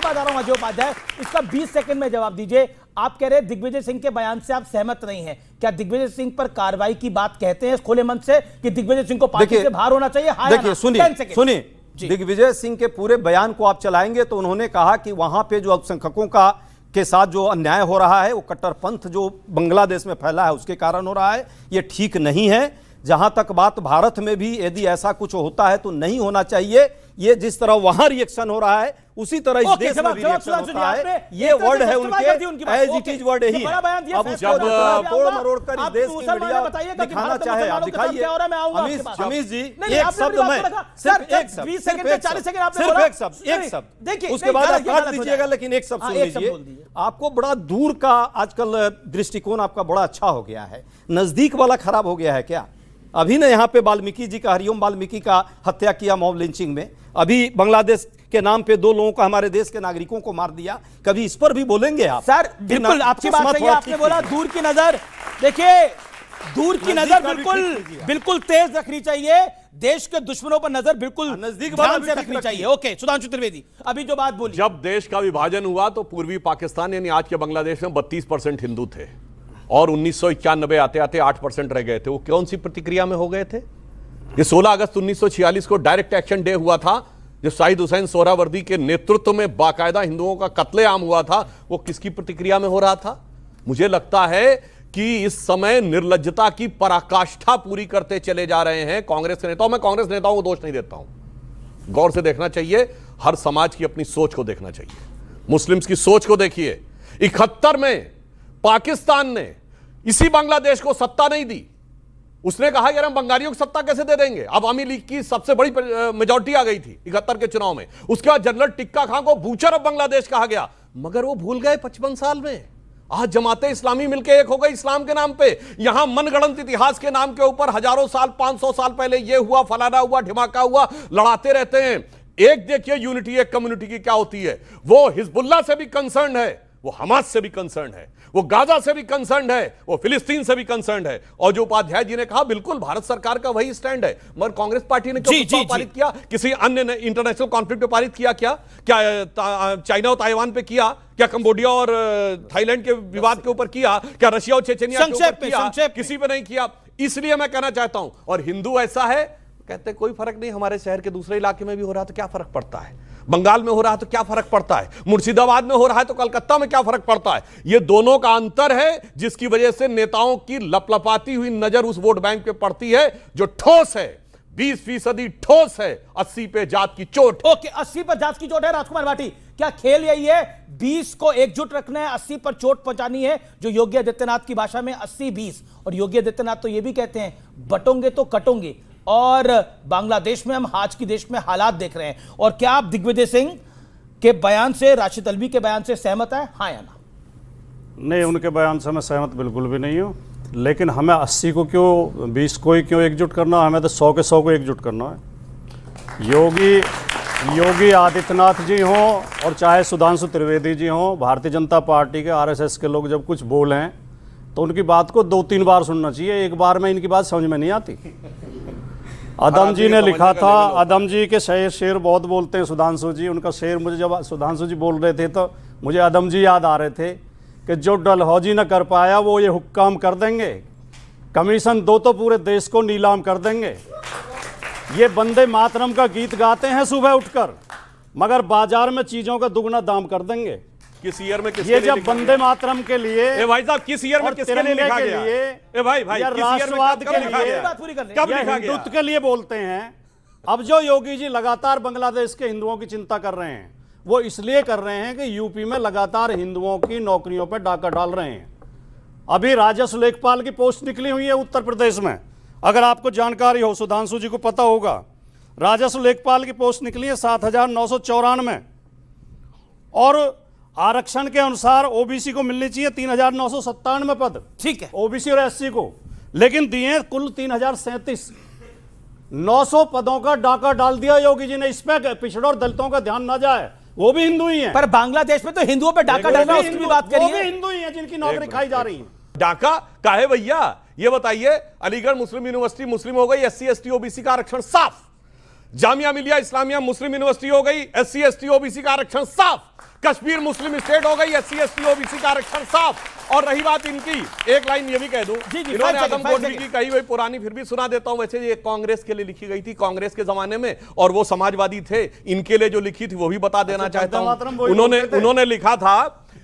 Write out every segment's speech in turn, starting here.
पास आ रहा हूं अजय उपाध्याय, इसका 20 सेकंड में जवाब दीजिए। आप कह रहे हैं दिग्विजय सिंह के बयान से आप सहमत नहीं हैं, क्या दिग्विजय सिंह पर कार्रवाई की बात कहते हैं खुले मन से कि दिग्विजय सिंह को पार्टी से बाहर होना चाहिए? देखिए सुनिए, दिग्विजय सिंह के पूरे बयान को आप चलाएंगे तो उन्होंने कहा कि वहां पे जो अल्पसंख्यकों का के साथ जो अन्याय हो रहा है, वो कट्टरपंथ जो बांग्लादेश में फैला है उसके कारण हो रहा है, ये ठीक नहीं है। जहां तक बात भारत में भी यदि ऐसा कुछ होता है तो नहीं होना चाहिए। ये जिस तरह वहां रिएक्शन हो रहा है उसी तरह इस देश में भी रिएक्शन होता है। ये वर्ड है उनके, एज इट इज वर्ड है। अब उसको तोड़ मरोड़ कर इस देश की मीडिया दिखाना चाहे, आप दिखाइए। अमीश जी, एक शब्द में सिर्फ एक शब्द, देखिए उसके बाद आप काट दीजिएगा, लेकिन एक शब्द सुन लीजिए। आपको बड़ा दूर का आजकल दृष्टिकोण आपका बड़ा अच्छा हो गया है, नजदीक वाला खराब हो गया है क्या? अभी ने यहाँ पे वाल्मीकि जी का, हरिओम वाल्मीकि का हत्या किया मॉब लिंचिंग में, अभी बांग्लादेश के नाम पे 2 लोगों का हमारे देश के नागरिकों को मार दिया। कभी इस पर भी बोलेंगे आप? सर बिल्कुल आपकी बात सही है, आपने बोला दूर की नजर, देखिए दूर की नजर बिल्कुल तेज रखनी चाहिए, देश के दुश्मनों पर नजर बिल्कुल नजदीक से रखनी चाहिए। ओके, सुधांशु त्रिवेदी अभी जो बात बोली, जब देश का विभाजन हुआ तो पूर्वी पाकिस्तान यानी आज के बांग्लादेश में 32% हिंदू थे और 1991 आते आते 8% रह गए थे। वो कौन सी प्रतिक्रिया में हो गए थे? ये 16 अगस्त 1946 को डायरेक्ट एक्शन डे हुआ था, जब शाहिद हुसैन सोहरावर्दी के नेतृत्व में बाकायदा हिंदुओं का कत्लेआम हुआ था। वो किसकी प्रतिक्रिया में हो रहा था? मुझे लगता है कि इस समय निर्लज्जता की पराकाष्ठा पूरी करते चले जा रहे हैं कांग्रेस के नेताओं। मैं कांग्रेस नेताओं को दोष नहीं देता हूं, गौर से देखना चाहिए, हर समाज की अपनी सोच को देखना चाहिए। मुस्लिम्स की सोच को देखिए, 71 में पाकिस्तान ने इसी बांग्लादेश को सत्ता नहीं दी, उसने कहा यार हम बंगालियों को सत्ता कैसे दे देंगे। अवामी लीग की सबसे बड़ी मेजॉरिटी आ गई थी 71 के चुनाव में। उसके बाद जनरल टिक्का खान को बूचर ऑफ बांग्लादेश कहा गया, मगर वो भूल गए 55 साल में। आज जमाते इस्लामी मिलकर एक हो गई इस्लाम के नाम पे। यहां मनगढ़ंत इतिहास के नाम के ऊपर हजारों साल, 500 साल पहले ये हुआ, फलाना हुआ, ढिमाका हुआ, लड़ाते रहते हैं। एक देखिए यूनिटी एक कम्युनिटी की क्या होती है। वो हिजबुल्लाह से भी कंसर्न है, वो हमास से भी कंसर्न है, वो गाजा से भी कंसर्न है, वो फिलिस्तीन से भी कंसर्न है। और जो उपाध्याय जी ने कहा बिल्कुल भारत सरकार का वही स्टैंड है। मगर कांग्रेस पार्टी ने क्यों पारित किया? किसी अन्य ने इंटरनेशनल कॉन्फ्लिक्ट पे पारित किया क्या? क्या चाइना और ताइवान पे किया? क्या कंबोडिया और थाईलैंड के विवाद के ऊपर किया? क्या रशिया और चेचनिया के ऊपर किया? किसी पे नहीं किया। इसलिए मैं कहना चाहता हूं, और हिंदू ऐसा है कहते कोई फर्क नहीं, हमारे शहर के दूसरे इलाके में भी हो रहा तो क्या फर्क पड़ता है, बंगाल में हो रहा है तो क्या फर्क पड़ता है, मुर्शिदाबाद में हो रहा है तो कलकत्ता में क्या फर्क पड़ता है। यह दोनों का अंतर है जिसकी वजह से नेताओं की लपलपाती हुई नजर उस वोट बैंक पे पड़ती है जो ठोस है, 20% ठोस है, 80 पे जात की चोट। ओके, 80 पर जात की चोट है। राजकुमार भाटी, क्या खेल यही है 20 को एकजुट रखना है, 80 पर चोट पहुंचानी है, जो योगी आदित्यनाथ की भाषा में 80-20। और योगी आदित्यनाथ तो यह भी कहते हैं बटोंगे तो कटोंगे। और बांग्लादेश में हम आज की देश में हालात देख रहे हैं। और क्या आप दिग्विजय सिंह के बयान से, राशिद अल्वी के बयान से सहमत है, हाँ या ना? नहीं, उनके बयान से मैं सहमत बिल्कुल भी नहीं हूँ। लेकिन हमें 80 को क्यों, 20 को ही क्यों एकजुट करना है? हमें तो 100 के 100 को एकजुट करना है। योगी आदित्यनाथ जी हों और चाहे सुधांशु त्रिवेदी जी हों, भारतीय जनता पार्टी के RSS के लोग जब कुछ बोलें तो उनकी बात को 2-3 बार सुनना चाहिए, एक बार में इनकी बात समझ में नहीं आती। अदम जी ने लिखा था, अदम जी के शेर बहुत बोलते हैं सुधांशु जी, उनका शेर मुझे जब सुधांशु जी बोल रहे थे तो मुझे अदम जी याद आ रहे थे कि जो डलहौजी न कर पाया वो ये हुक्काम कर देंगे, कमीशन दो तो पूरे देश को नीलाम कर देंगे। ये वंदे मातरम का गीत गाते हैं सुबह उठकर, मगर बाजार में चीजों का दुगना दाम कर देंगे। किस ईयर में ये जब वंदे मातरम के लिए, ए भाई साहब किस ईयर में किसके लिए लिखा गया? ए भाई राष्ट्रवाद के लिए, कब लिखा गया? हिंदुत्व के लिए बोलते हैं। अब जो योगी जी लगातार बांग्लादेश के हिंदुओं की चिंता कर रहे हैं, वो इसलिए कर रहे हैं कि यूपी में लगातार हिंदुओं की नौकरियों पर डाका डाल रहे हैं। अभी राजस्व लेखपाल की पोस्ट निकली हुई है उत्तर प्रदेश में, अगर आपको जानकारी हो, सुधांशु जी को पता होगा, राजस्व लेखपाल की पोस्ट निकली है 7,994 और आरक्षण के अनुसार ओबीसी को मिलनी चाहिए 3,997 पद, ठीक है, ओबीसी और एससी को, लेकिन दिए कुल 3,037। 900 पदों का डाका डाल दिया योगी जी ने। इस पे पिछड़ों और दलितों का ध्यान ना जाए, वो भी हिंदू ही हैं। पर बांग्लादेश में तो हिंदुओं पे डाका डाल रहा है, उसकी भी बात करिए। वो भी हिंदू ही हैं जिनकी नौकरी खाई जा रही है। डाका काहे भैया, ये बताइए। अलीगढ़ मुस्लिम यूनिवर्सिटी मुस्लिम हो गई, SC ST OBC का आरक्षण साफ। जामिया मिलिया इस्लामिया मुस्लिम यूनिवर्सिटी हो गई, SC ST OBC का आरक्षण साफ। कश्मीर मुस्लिम स्टेट हो गई, SC ST OBC का आरक्षण साफ। और रही बात इनकी, एक लाइन ये भी कह दूं, इन्होंने आदम गोडवी की कही हुई पुरानी फिर भी सुना देता हूं। वैसे ये कांग्रेस के लिए लिखी गई थी, कांग्रेस के जमाने में, और वो समाजवादी थे। इनके लिए जो लिखी थी वो भी बता देना चाहता हूं। उन्होंने लिखा था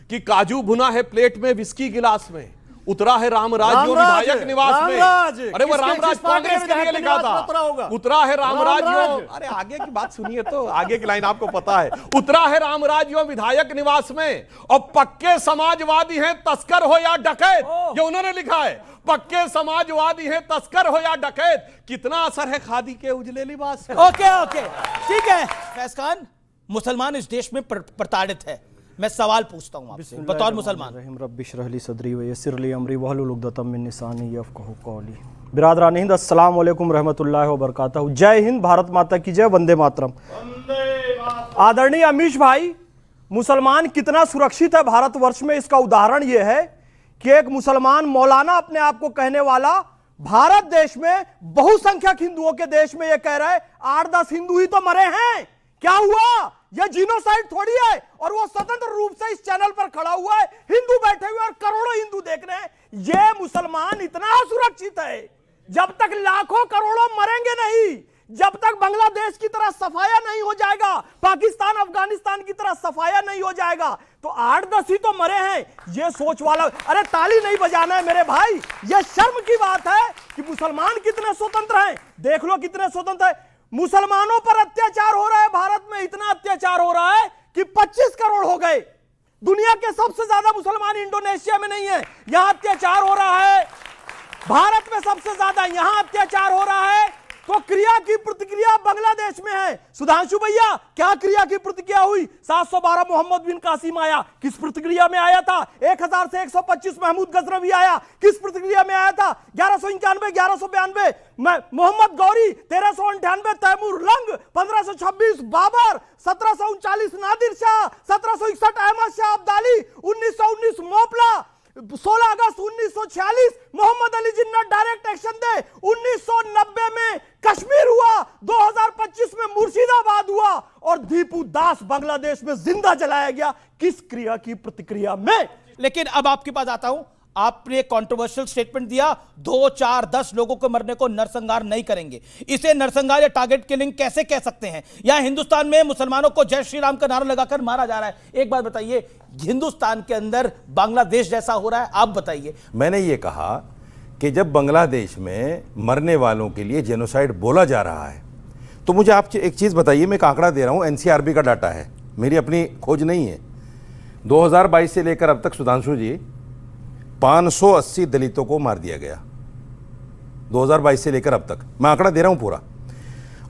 कि काजू भुना है प्लेट में, विस्की गिलास में, उतरा है रामराज विधायक निवास में। अरे वो रामराज कांग्रेस के लिए लिखा था, उतरा है रामराज। अरे आगे की बात सुनिए तो, आगे की लाइन आपको पता है। उतरा है रामराज विधायक निवास में, और पक्के समाजवादी हैं तस्कर हो या डकैत, ये उन्होंने लिखा है। पक्के समाजवादी हैं तस्कर हो या डकैत, कितना असर है खादी के उजले लिबास में। ओके ओके ठीक है फैज खान, मुसलमान इस देश में प्रताड़ित है। मैं सवाल पूछता हूं आपसे बतौर मुसलमान। रब्बिशरहली सदरी व यस्सिरली अमरी वहलुल उक़दतम मिन लिसानी यफ़क़हू क़ौली। बिरादरान हिंद, अस्सलाम वालेकुम रहमतुल्लाहि व बरकातहू। जय हिंद, भारत माता की जय, वंदे मातरम। आदरणीय अमीश भाई, मुसलमान कितना सुरक्षित है भारतवर्ष में, इसका उदाहरण यह है कि एक मुसलमान मौलाना अपने आप को कहने वाला भारत देश में बहुसंख्यक हिंदुओं के देश में यह कह रहा है 8-10 हिंदू ही तो मरे हैं, क्या हुआ, यह जीनोसाइड थोड़ी है। और वो स्वतंत्र रूप से इस चैनल पर खड़ा हुआ है, हिंदू बैठे हुए और करोड़ों हिंदू देख रहे हैं। यह मुसलमान इतना सुरक्षित है, जब तक लाखों करोड़ों मरेंगे नहीं, जब तक बांग्लादेश की तरह सफाया नहीं हो जाएगा, पाकिस्तान अफगानिस्तान की तरह सफाया नहीं हो जाएगा, तो 8-10 ही तो मरे हैं। यह सोच वाला, अरे ताली नहीं बजाना है मेरे भाई, यह शर्म की बात है कि मुसलमान कितने स्वतंत्र हैं। देख लो कितने स्वतंत्र है। मुसलमानों पर अत्याचार हो रहा है भारत में, इतना अत्याचार हो रहा है कि 25 करोड़ हो गए। दुनिया के सबसे ज्यादा मुसलमान इंडोनेशिया में नहीं है, यहां अत्याचार हो रहा है। भारत में सबसे ज्यादा यहां अत्याचार हो रहा है, तो क्रिया की प्रतिक्रिया बांग्लादेश में है। सुधांशु भैया, क्या क्रिया की प्रतिक्रिया हुई? 712 मोहम्मद बिन कासिम आया, किस प्रतिक्रिया में आया था? 1000 से 125 महमूद गजनवी आया, किस प्रतिक्रिया में आया था? 1191, 1192 मोहम्मद गौरी, 1398 तैमूर लंग, 1526 बाबर, 1739 नादिर शाह, 1761 अहमद शाह अब्दाली, 1919 मोपला, 16 अगस्त 1946 मोहम्मद अली जिन्ना डायरेक्ट एक्शन दे, 1990 में कश्मीर हुआ, 2025 में मुर्शिदाबाद हुआ, और दीपू दास बांग्लादेश में जिंदा जलाया गया। किस क्रिया की प्रतिक्रिया में? लेकिन अब आपके पास आता हूं, आपने कंट्रोवर्शियल स्टेटमेंट दिया 2, 4, 10 लोगों को मरने को नरसंहार नहीं करेंगे। इसे नरसंहार या टारगेट किलिंग कैसे कह सकते हैं? यहां हिंदुस्तान में मुसलमानों को जय श्री राम का नारा लगाकर मारा जा रहा है। एक बात बताइए, हिंदुस्तान के अंदर बांग्लादेश जैसा हो रहा है, आप बताइए। मैंने ये कहा कि जब बांग्लादेश में मरने वालों के लिए जेनोसाइड बोला जा रहा है, तो मुझे आप एक चीज़ बताइए। मैं एक आंकड़ा दे रहा हूँ, NCRB का डाटा है, मेरी अपनी खोज नहीं है। 2022 से लेकर अब तक सुधांशु जी 580 दलितों को मार दिया गया 2022 से लेकर अब तक। मैं आंकड़ा दे रहा हूं पूरा।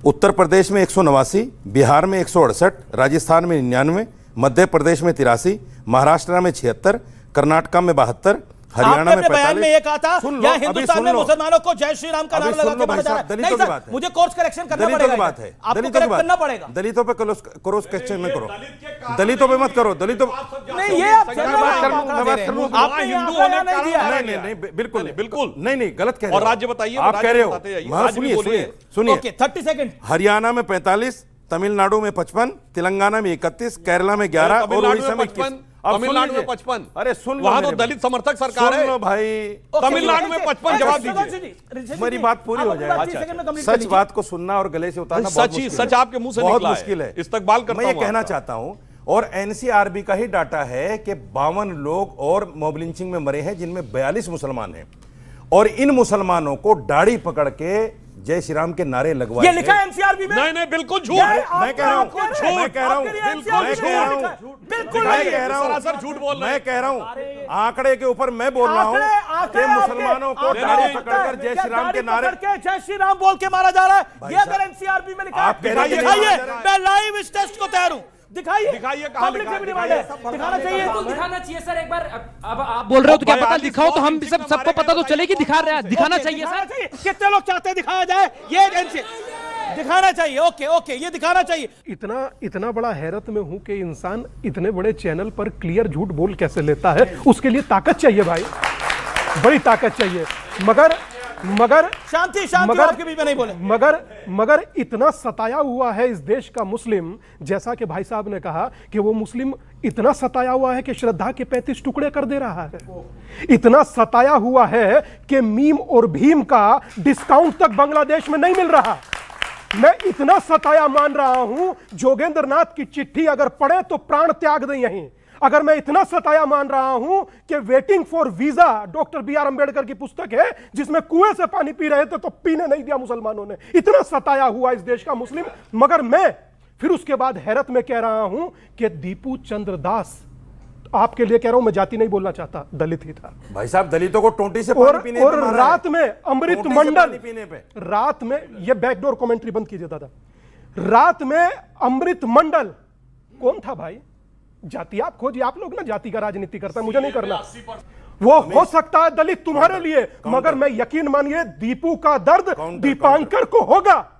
उत्तर प्रदेश में 189, बिहार में 168, राजस्थान में 99, मध्य प्रदेश में 83, महाराष्ट्र में 76, कर्नाटक में 72, हरियाणा में 45। बयान में ये कहा था या हिंदुस्तान में मुसलमानों को जय श्री राम का नारा लगा के मारा जा रहा है। नहीं सर, मुझे कोर्स करेक्शन करना पड़ेगा। दलितों की बात है, आपको करेक्ट करना पड़ेगा। दलितों पे क्रॉस करेक्शन में करो, दलितों पे मत करो। दलितों नहीं, ये आप आपने हिंदू होने नहीं दिया। नहीं, बिल्कुल नहीं, गलत कह रहे हो। और राज्य बताइए, आप कह रहे हो। सुनिए, ओके 30 सेकंड। हरियाणा में 45, तमिलनाडु में 55, तेलंगाना में 31, केरला में 11 और उड़ीसा में 21। तमिलनाडु में 55। अरे सुन, वहां तो दलित समर्थक सरकार है। सुन लो भाई, तमिलनाडु में 55। जवाब दीजिए, मेरी बात पूरी हो जाए। सच बात को सुनना और गले से उतारना सच आपके मुंह से बहुत निकला मुश्किल है। इस्तकबाल करता मैं ये कहना चाहता हूं, और NCRB का ही डाटा है कि 52 लोग और मॉब लिंचिंग में मरे हैं, जिनमें 42 मुसलमान हैं। और इन मुसलमानों को दाढ़ी पकड़ के जय श्री राम के नारे लगवाए। ये लिखा है NCRB में? नहीं, बिल्कुल झूठ। मैं कह रहा हूं, झूठ बोल रहे हैं। मैं कह रहा हूं, आंकड़े के ऊपर मैं बोल रहा हूं कि मुसलमानों को दाढ़ी पकड़कर जय श्री राम के नारे, जय श्री राम बोल के मारा जा रहा है। ये अगर NCRB में लिखा है, दिखाइए। मैं लाइव इस टेस्ट को तैयार हूं, दिखाइए कहां लिखा है। दिखाना चाहिए, तो दिखाना चाहिए सर एक बार। अब आप बोल रहे हो तो क्या पता दिखाओ, तो हम सबको पता तो चले कि दिखा रहे हैं। दिखाना चाहिए सर। कितने लोग चाहते हैं दिखाया जाए? ये दिखाना चाहिए। ओके, ये दिखाना चाहिए। इतना बड़ा हैरत में हूं कि इंसान इतने बड़े चैनल पर क्लियर झूठ बोल कैसे लेता है। उसके लिए ताकत चाहिए भाई, बड़ी ताकत चाहिए। मगर मगर शांति शांति, मगर- आपके बीच में नहीं बोले। मगर इतना सताया हुआ है इस देश का मुस्लिम, जैसा कि भाई साहब ने कहा कि वो मुस्लिम इतना सताया हुआ है कि श्रद्धा के 35 टुकड़े कर दे रहा है। इतना सताया हुआ है कि मीम और भीम का डिस्काउंट तक बांग्लादेश में नहीं मिल रहा। मैं इतना सताया मान रहा हूं, जोगेंद्र नाथ की चिट्ठी अगर पढ़े तो प्राण त्याग दें यहीं। अगर मैं इतना सताया मान रहा हूं कि waiting for visa doctor B R Ambedkar की पुस्तक है जिसमें कुएं से पानी पी रहे थे तो पीने नहीं दिया मुसलमानों ने। इतना सताया हुआ इस देश का मुस्लिम। मगर मैं फिर उसके बाद हैरत में कह रहा हूं कि दीपू चंद्र दास, आपके लिए कह रहा हूं, मैं जाति नहीं बोलना चाहता, दलित ही था भाई साहब दलितों को टोंटी से और पानी पीने पे मारा रात है। में अमृत टोंटी से मंडल, पानी पीने पे। रात में, ये बैकडोर कमेंट्री बंद कीजिए दादा। रात में अमृत मंडल कौन था भाई? जाति आप खोजिए, आप लोग ना जाति का राजनीति करता है, मुझे नहीं करना। वो हो सकता है दलित तुम्हारे लिए, मगर मैं यकीन मानिए दीपू का दर्द दीपांकर को होगा।